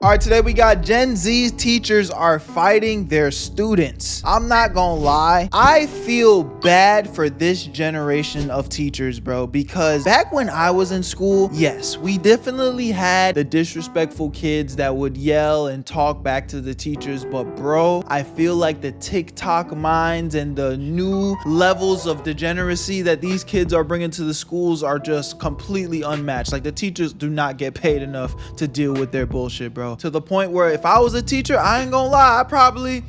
All right, today we got Gen Z teachers are fighting their students. I'm not gonna lie, I feel bad for this generation of teachers, bro, because back when I was in school, yes, we definitely had the disrespectful kids that would yell and talk back to the teachers, but bro, I feel like the TikTok minds and the new levels of degeneracy that these kids are bringing to the schools are just completely unmatched. Like, the teachers do not get paid enough to deal with their bullshit, bro. To the point where if I was a teacher, I ain't gonna lie, I probably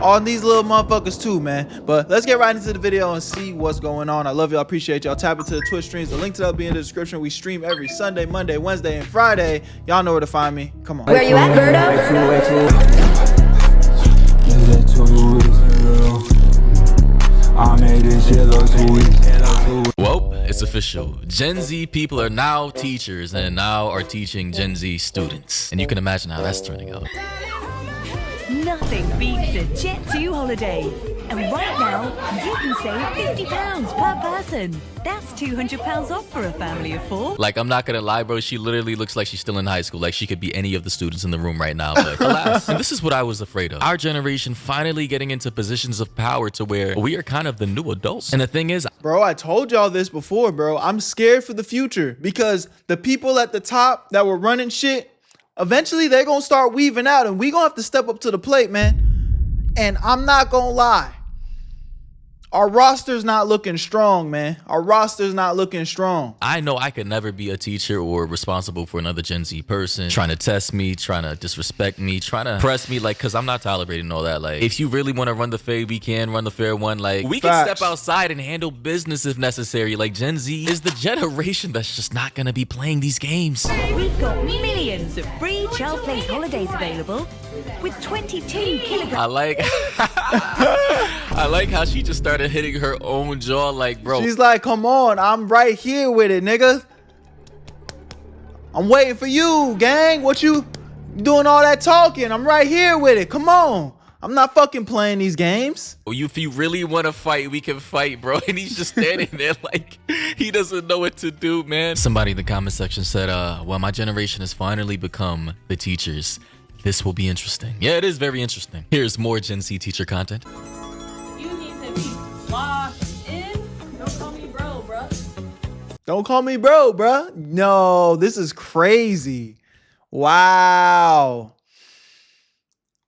on these little motherfuckers too, man. But let's get right into the video and see what's going on. I love y'all, appreciate y'all. Tap into the Twitch streams. The link to that will be in the description. We stream every Sunday, Monday, Wednesday, and Friday. Y'all know where to find me. Come on. Where you at, Berto? I made this shit look sweet. Well, it's official. Gen Z people are now teachers and now are teaching Gen Z students. And you can imagine how that's turning out. Nothing beats a Jet 2 holiday. And right now, you can save £50 per person. That's £200 off for a family of 4. Like, I'm not gonna lie, bro, she literally looks like she's still in high school. Like, she could be any of the students in the room right now, but alas. And this is what I was afraid of. Our generation finally getting into positions of power to where we are kind of the new adults. And the thing is, bro, I told y'all this before, bro. I'm scared for the future because the people at the top that were running shit, eventually they're gonna start weaving out and we gonna have to step up to the plate, man. And I'm not gonna lie, our roster's not looking strong, man. Our roster's not looking strong. I know I could never be a teacher or responsible for another Gen Z person trying to test me, trying to disrespect me, trying to press me, like, because I'm not tolerating all that. Like, if you really want to run the fade, we can run the fair one. Like, we can step outside and handle business if necessary. Like, Gen Z is the generation that's just not going to be playing these games. We've got millions of free child place holidays available with 22 kilograms. I like how she just started hitting her own jaw, like, bro. She's like, come on, I'm right here with it, nigga. I'm waiting for you, gang. What you doing all that talking? I'm right here with it. Come on. I'm not fucking playing these games. If you really want to fight, we can fight, bro. And he's just standing there like he doesn't know what to do, man. Somebody in the comment section said, well, my generation has finally become the teachers. This will be interesting. Yeah, it is very interesting. Here's more Gen Z teacher content. You need to be locked in. Don't call me bro, bruh. Don't call me bro, bruh. No, this is crazy. Wow.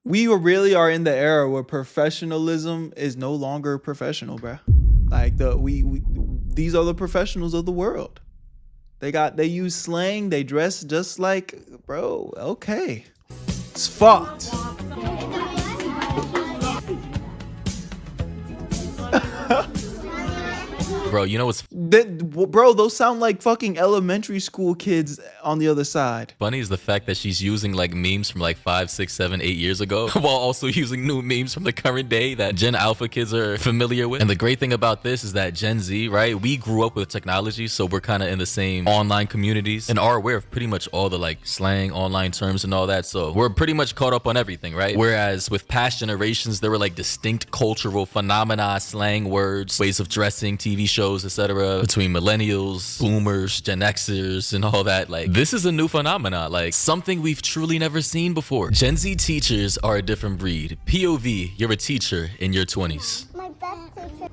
We really are in the era where professionalism is no longer professional, bruh. Like, these are the professionals of the world. They use slang, they dress just like, bro, okay. It's fucked. Bro, you know what's bro, those sound like fucking elementary school kids on the other side. funny is the fact that she's using like memes from like 5, 6, 7, 8 years ago while also using new memes from the current day that Gen Alpha kids are familiar with. And the great thing about this is that Gen Z, right, we grew up with technology, so we're kind of in the same online communities and are aware of pretty much all the like slang, online terms and all that. So we're pretty much caught up on everything, right? Whereas with past generations, there were like distinct cultural phenomena, slang words, ways of dressing, TV shows, etc. between millennials, boomers, Gen Xers, and all that. Like, this is a new phenomena, like something we've truly never seen before. Gen Z teachers are a different breed. POV, you're a teacher in your 20s.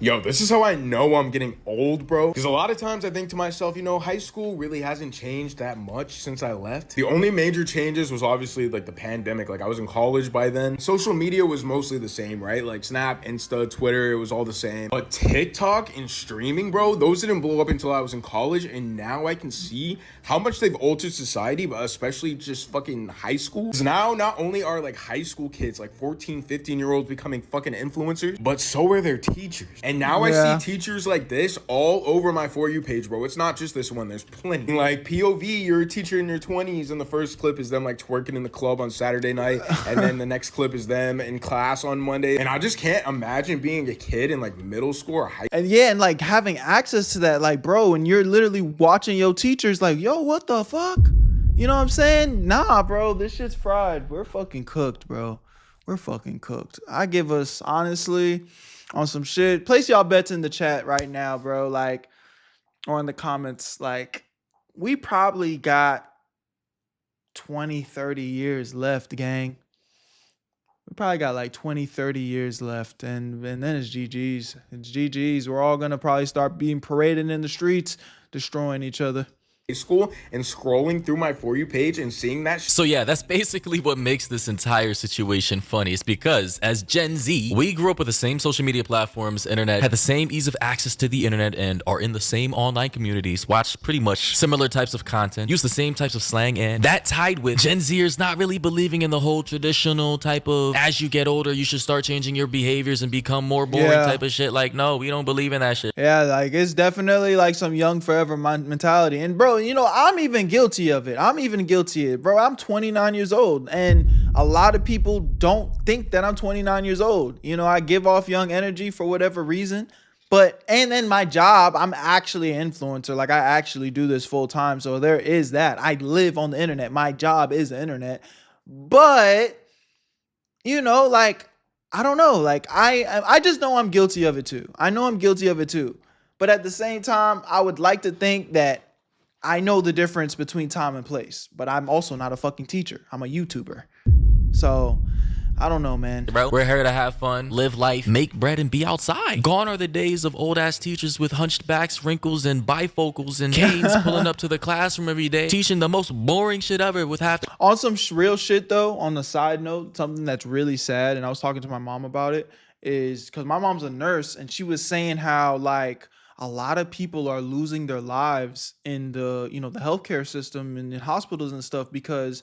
Yo, this is how I know I'm getting old, bro. Because a lot of times I think to myself, you know, high school really hasn't changed that much since I left. The only major changes was obviously like the pandemic. Like, I was in college by then. Social media was mostly the same, right? Like Snap, Insta, Twitter, it was all the same. But TikTok and streaming, bro, those didn't blow up until I was in college. And now I can see how much they've altered society, but especially just fucking high school. Because now not only are like high school kids, like 14, 15-year-olds becoming fucking influencers, but so are their teachers. And now I see teachers like this all over my For You page, bro. It's not just this one. There's plenty. Like, POV, you're a teacher in your 20s, and the first clip is them like twerking in the club on Saturday night, and then the next clip is them in class on Monday. And I just can't imagine being a kid in like middle school or high school. And yeah, and like having access to that, like, bro, and you're literally watching your teachers like, yo, what the fuck? You know what I'm saying? Nah, bro, this shit's fried. We're fucking cooked, bro. We're fucking cooked. I give us, honestly, on some shit. Place y'all bets in the chat right now, bro. Like, or in the comments. Like, we probably got 20, 30 years left, gang. We probably got like 20, 30 years left. And then it's GG's. It's GG's. We're all going to probably start being paraded in the streets, destroying each other. School and scrolling through my For You page and seeing that So yeah, that's basically what makes this entire situation funny. It's because as Gen Z, we grew up with the same social media platforms, internet, had the same ease of access to the internet, and are in the same online communities, watch pretty much similar types of content, use the same types of slang, and that tied with Gen Zers not really believing in the whole traditional type of as you get older, you should start changing your behaviors and become more boring type of shit. Like, no, we don't believe in that shit. Yeah, like it's definitely like some young forever mentality. And bro, you know, I'm even guilty of it. Bro, I'm 29 years old, and a lot of people don't think that I'm 29 years old. You know, I give off young energy for whatever reason. And then my job, I'm actually an influencer. Like, I actually do this full time. So there is that. I live on the internet. My job is the internet. But, you know, like, I don't know. Like, I just know I'm guilty of it too. I know I'm guilty of it too. But at the same time, I would like to think that I know the difference between time and place. But I'm also not a fucking teacher. I'm a YouTuber. So I don't know, man. Bro, we're here to have fun, live life, make bread, and be outside. Gone are the days of old-ass teachers with hunched backs, wrinkles, and bifocals and canes pulling up to the classroom every day, teaching the most boring shit ever with half. On some real shit, though, on the side note, something that's really sad, and I was talking to my mom about it, is because my mom's a nurse, and she was saying how, like, a lot of people are losing their lives in the, you know, the healthcare system and in hospitals and stuff, because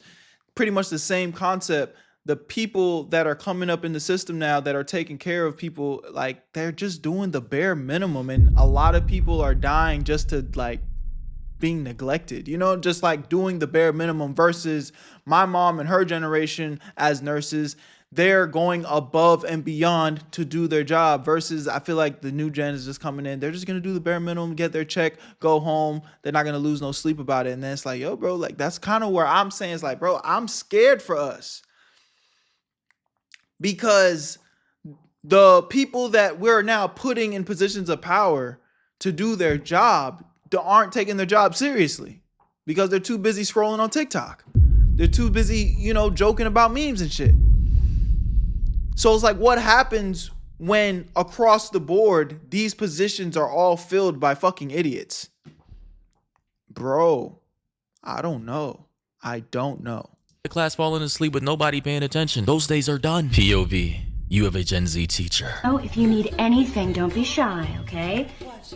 pretty much the same concept. The people that are coming up in the system now that are taking care of people, like, they're just doing the bare minimum. And a lot of people are dying just to, like, being neglected, you know, just like doing the bare minimum, versus my mom and her generation as nurses. They're going above and beyond to do their job, versus I feel like the new gen is just coming in. They're just going to do the bare minimum, get their check, go home. They're not going to lose no sleep about it. And then it's like, yo, bro, like, that's kind of where I'm saying, it's like, bro, I'm scared for us. Because the people that we're now putting in positions of power to do their job aren't taking their job seriously, because they're too busy scrolling on TikTok. They're too busy, you know, joking about memes and shit. So it's like, what happens when across the board, these positions are all filled by fucking idiots? Bro, I don't know. The class falling asleep with nobody paying attention. Those days are done. POV, you have a Gen Z teacher. Oh, if you need anything, don't be shy, okay?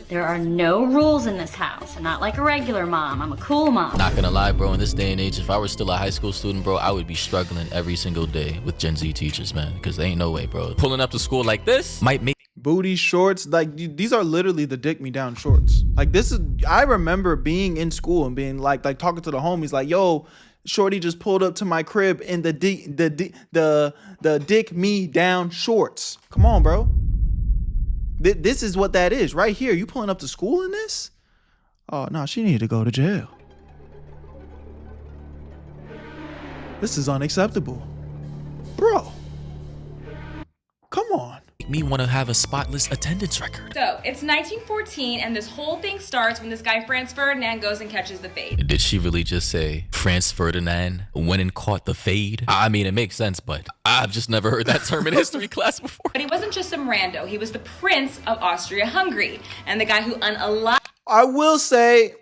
There are no rules in this house. I'm not like a regular mom. I'm a cool mom. Not gonna lie, bro, in this day and age, if I were still a high school student, bro, I would be struggling every single day with Gen Z teachers, man, because there ain't no way, bro. Pulling up to school like this might make booty shorts, like, these are literally the dick me down shorts. Like, this is, I remember being in school and being like talking to the homies, like, yo, shorty just pulled up to my crib in the dick me down shorts. Come on, bro. This is what that is right here. You pulling up to school in this? Oh, no, she needed to go to jail. This is unacceptable. Bro. Come on. me want to have a spotless attendance record. So, it's 1914, and this whole thing starts when this guy Franz Ferdinand goes and catches the fade. Did she really just say Franz Ferdinand went and caught the fade? I mean, it makes sense, but I've just never heard that term in history class before. But he wasn't just some rando. He was the Prince of Austria-Hungary, and the guy who unalive. I will say,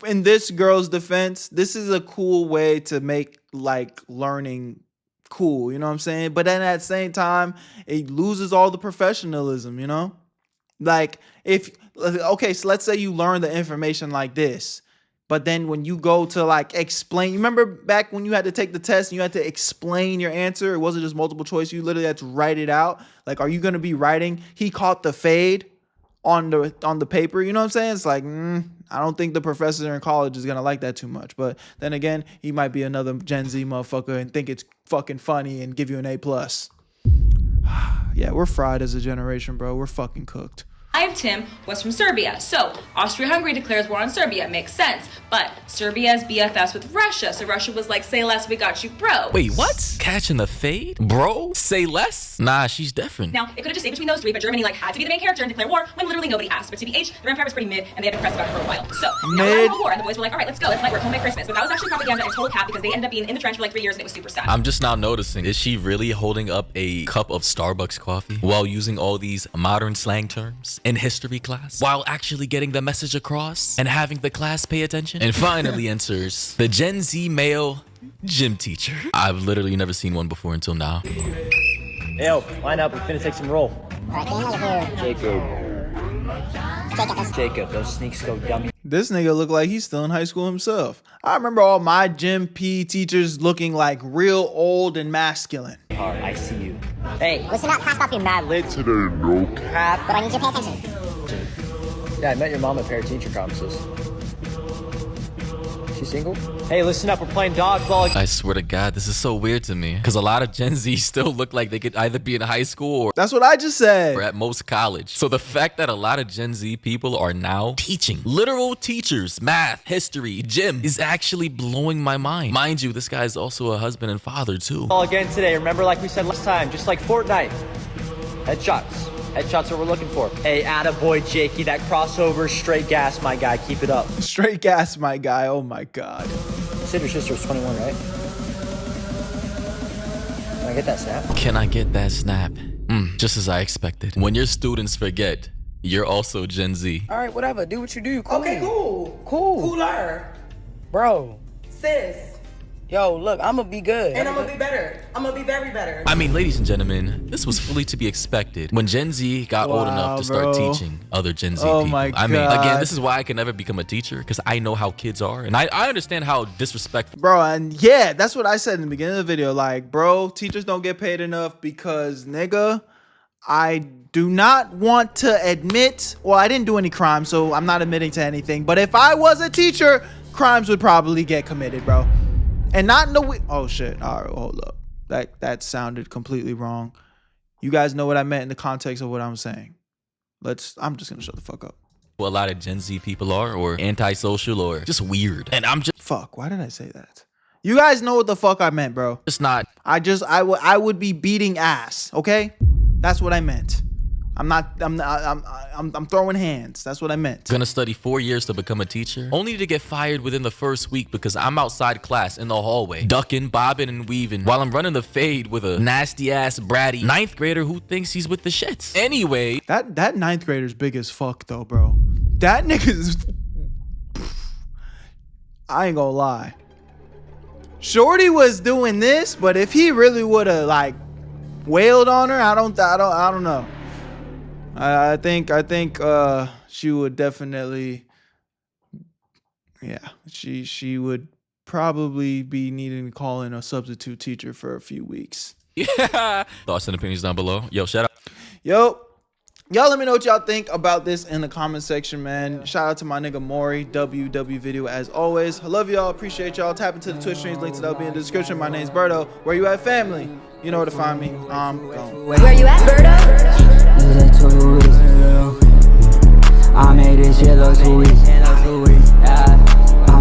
in this girl's defense, this is a cool way to make, like, learning cool, you know what I'm saying? But then at the same time, it loses all the professionalism, you know? Like, okay, so let's say you learn the information like this, but then when you go to, like, explain, you remember back when you had to take the test and you had to explain your answer? It wasn't just multiple choice. You literally had to write it out. Like, are you going to be writing, he caught the fade on the paper? You know what I'm saying? It's like, I don't think the professor in college is going to like that too much. But then again, he might be another Gen Z motherfucker and think it's fucking funny and give you an A+. Yeah, we're fried as a generation, bro. We're fucking cooked. revived him was from Serbia. So Austria-Hungary declares war on Serbia. Makes sense. But Serbia's BFS with Russia. So Russia was like, say less, we got you, bro. Wait, what? Catching the fade? Bro? Say less? Nah, she's different. Now, it could have just stayed between those three, but Germany had to be the main character and declare war when literally nobody asked. But TBH, the Empire was pretty mid, and they had been pressed about it for a while. So, now we're at war, and the boys were like, all right, let's go, let's light work, home make Christmas. But that was actually propaganda and total cap because they ended up being in the trench for like 3 years, and it was super sad. I'm just now noticing, is she really holding up a cup of Starbucks coffee while using all these modern slang terms in history class, while actually getting the message across and having the class pay attention? And finally enters the Gen Z male gym teacher. I've literally never seen one before until now. Yo, line up, we're finna take some roll. Jacob, those sneaks go dummy. This nigga look like he's still in high school himself. I remember all my gym PE teachers looking like real old and masculine. I see you. Hey, listen up, class about being mad lit today, no crap. But I need you to pay attention. Yeah, I met your mom at parent teacher conferences. She single? Hey, listen up, we're playing dodgeball. I swear to God, this is so weird to me because a lot of Gen Z still look like they could either be in high school or that's what I just said, or at most college. So the fact that a lot of Gen Z people are now teaching, literal teachers, math, history, gym, is actually blowing my mind. Mind you, this guy's also a husband and father too. All again today, remember like we said last time, just like Fortnite. Headshots. Headshots are what we're looking for. Hey, attaboy, Jakey, that crossover, straight gas, my guy, keep it up. Straight gas, my guy, oh my God. You said your sister was 21, right? Can I get that snap? Can I get that snap? Just as I expected. When your students forget, you're also Gen Z. All right, whatever, do what you do, cool. Okay, cool. Cool. Cooler. Bro. Sis. Yo, look, I'm gonna be good. And I'm gonna be better. I'm gonna be very better. I mean, ladies and gentlemen, this was fully to be expected when Gen Z got old enough to start teaching other Gen Z people. My God. I mean, again, this is why I can never become a teacher because I know how kids are. And I understand how disrespectful. Bro, and yeah, that's what I said in the beginning of the video. Like, bro, teachers don't get paid enough because, nigga, I do not want to admit, well, I didn't do any crimes, so I'm not admitting to anything. But if I was a teacher, crimes would probably get committed, bro. And not in the way. Oh shit! All right, hold up. That sounded completely wrong. You guys know what I meant in the context of what I'm saying. I'm just gonna shut the fuck up. A lot of Gen Z people are, or antisocial, or just weird. And I'm just fuck. Why did I say that? You guys know what the fuck I meant, bro. It's not. I would be beating ass. Okay, that's what I meant. I'm throwing hands. That's what I meant. Gonna study 4 years to become a teacher, only to get fired within the first week because I'm outside class in the hallway, ducking, bobbing, and weaving while I'm running the fade with a nasty ass bratty 9th grader who thinks he's with the shits. Anyway, that 9th grader's big as fuck though, bro. That nigga's. I ain't gonna lie. Shorty was doing this, but if he really would have like wailed on her, I don't know. I think she would definitely, yeah, she would probably be needing to call in a substitute teacher for a few weeks. Yeah. Thoughts and opinions down below. Yo, shout out. Yo, y'all let me know what y'all think about this in the comment section, man. Shout out to my nigga Maury, WW Video as always. I love y'all, appreciate y'all. Tap into the Twitch streams, links that'll be in the description. My name's Berto. Where you at, family? You know where to find me. Where you at, Berto?